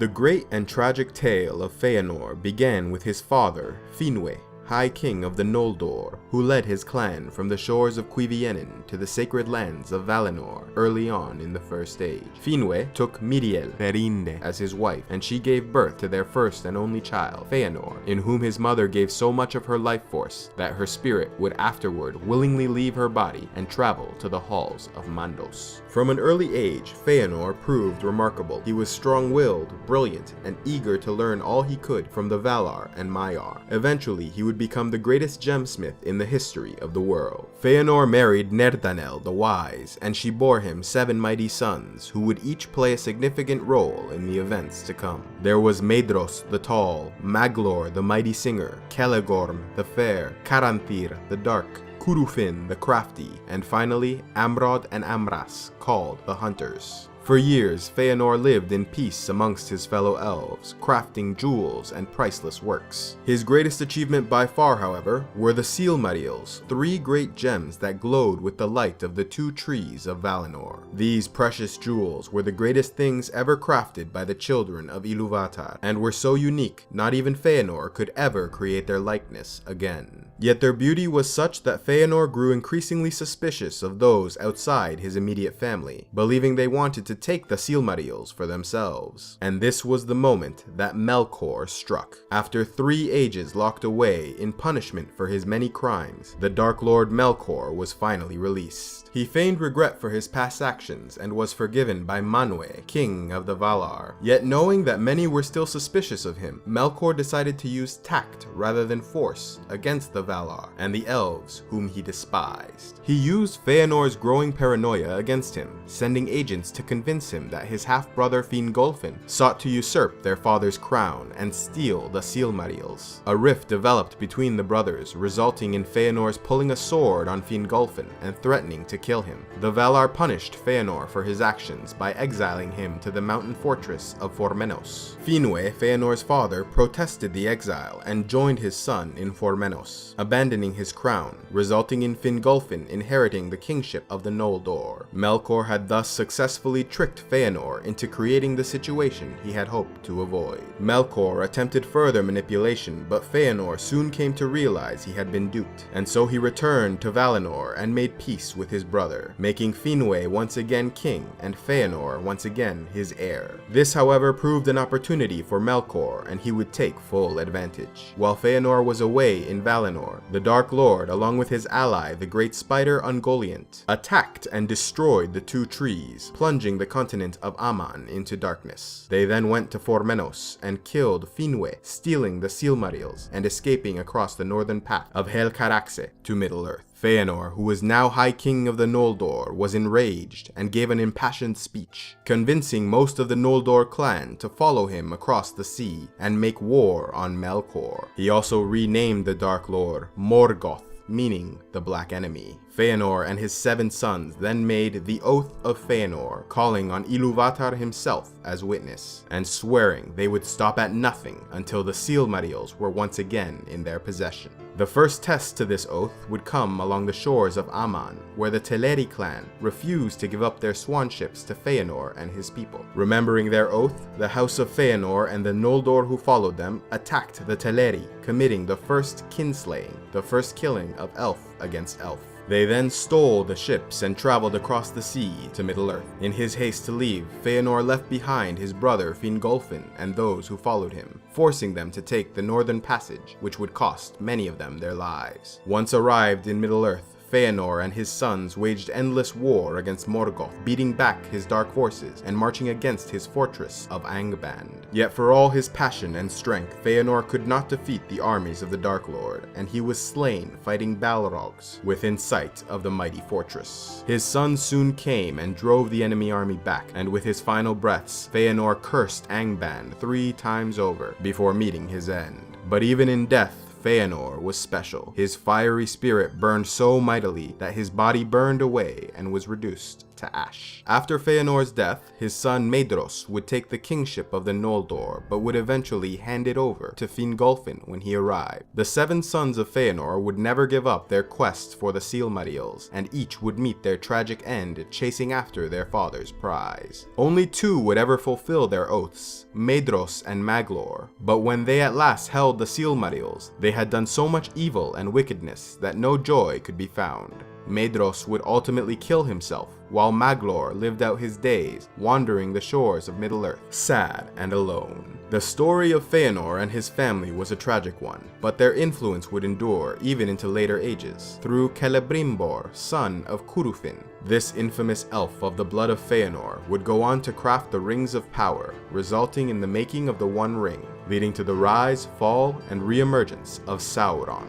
The great and tragic tale of Fëanor began with his father, Finwe, High King of the Noldor, who led his clan from the shores of Cuiviénen to the sacred lands of Valinor early on in the First Age. Finwe took Miriel, Therindë, as his wife, and she gave birth to their first and only child, Fëanor, in whom his mother gave so much of her life force that her spirit would afterward willingly leave her body and travel to the halls of Mandos. From an early age, Fëanor proved remarkable. He was strong-willed, brilliant, and eager to learn all he could from the Valar and Maiar. Eventually, he would become the greatest gemsmith in the history of the world. Fëanor married Nerdanel the Wise, and she bore him 7 mighty sons, who would each play a significant role in the events to come. There was Maedhros the Tall, Maglor the Mighty Singer, Celegorm the Fair, Caranthir the Dark, Curufin the Crafty, and finally Amrod and Amras, called the Hunters. For years, Fëanor lived in peace amongst his fellow elves, crafting jewels and priceless works. His greatest achievement by far, however, were the Silmarils, 3 great gems that glowed with the light of the 2 trees of Valinor. These precious jewels were the greatest things ever crafted by the children of Ilúvatar, and were so unique, not even Fëanor could ever create their likeness again. Yet their beauty was such that Fëanor grew increasingly suspicious of those outside his immediate family, believing they wanted to take the Silmarils for themselves. And this was the moment that Melkor struck. After 3 ages locked away in punishment for his many crimes, the Dark Lord Melkor was finally released. He feigned regret for his past actions and was forgiven by Manwe, king of the Valar. Yet knowing that many were still suspicious of him, Melkor decided to use tact rather than force against the Valar and the elves whom he despised. He used Fëanor's growing paranoia against him, sending agents to convince him that his half-brother Fingolfin sought to usurp their father's crown and steal the Silmarils. A rift developed between the brothers, resulting in Fëanor's pulling a sword on Fingolfin and threatening to kill him. The Valar punished Fëanor for his actions by exiling him to the mountain fortress of Formenos. Finwe, Fëanor's father, protested the exile and joined his son in Formenos, abandoning his crown, resulting in Fingolfin inheriting the kingship of the Noldor. Melkor had thus successfully tricked Fëanor into creating the situation he had hoped to avoid. Melkor attempted further manipulation, but Fëanor soon came to realize he had been duped, and so he returned to Valinor and made peace with his brother, making Finwe once again king and Fëanor once again his heir. This, however, proved an opportunity for Melkor, and he would take full advantage. While Fëanor was away in Valinor, the Dark Lord, along with his ally, the great spider Ungoliant, attacked and destroyed the 2 trees, plunging the continent of Aman into darkness. They then went to Formenos and killed Finwe, stealing the Silmarils and escaping across the northern path of Helcaraxe to Middle-earth. Fëanor, who was now High King of the Noldor, was enraged and gave an impassioned speech, convincing most of the Noldor clan to follow him across the sea and make war on Melkor. He also renamed the Dark Lord Morgoth, meaning the Black Enemy. Fëanor and his 7 sons then made the Oath of Fëanor, calling on Ilúvatar himself as witness, and swearing they would stop at nothing until the Silmarils were once again in their possession. The first test to this oath would come along the shores of Aman, where the Teleri clan refused to give up their swan ships to Fëanor and his people. Remembering their oath, the House of Fëanor and the Noldor who followed them attacked the Teleri, committing the first kinslaying, the first killing of elf against elf. They then stole the ships and traveled across the sea to Middle-earth. In his haste to leave, Fëanor left behind his brother Fingolfin and those who followed him, forcing them to take the Northern Passage, which would cost many of them their lives. Once arrived in Middle-earth, Fëanor and his sons waged endless war against Morgoth, beating back his dark forces and marching against his fortress of Angband. Yet for all his passion and strength, Fëanor could not defeat the armies of the Dark Lord, and he was slain fighting Balrogs within sight of the mighty fortress. His sons soon came and drove the enemy army back, and with his final breaths, Fëanor cursed Angband 3 times over before meeting his end. But even in death, Fëanor was special. His fiery spirit burned so mightily that his body burned away and was reduced to ash. After Feanor's death, his son Maedhros would take the kingship of the Noldor, but would eventually hand it over to Fingolfin when he arrived. The 7 sons of Feanor would never give up their quest for the Silmarils, and each would meet their tragic end chasing after their father's prize. Only 2 would ever fulfill their oaths, Maedhros and Maglor, but when they at last held the Silmarils, they had done so much evil and wickedness that no joy could be found. Maedhros would ultimately kill himself, while Maglor lived out his days wandering the shores of Middle-earth, sad and alone. The story of Feanor and his family was a tragic one, but their influence would endure even into later ages, through Celebrimbor, son of Curufin. This infamous elf of the blood of Feanor would go on to craft the Rings of Power, resulting in the making of the One Ring, leading to the rise, fall, and re-emergence of Sauron.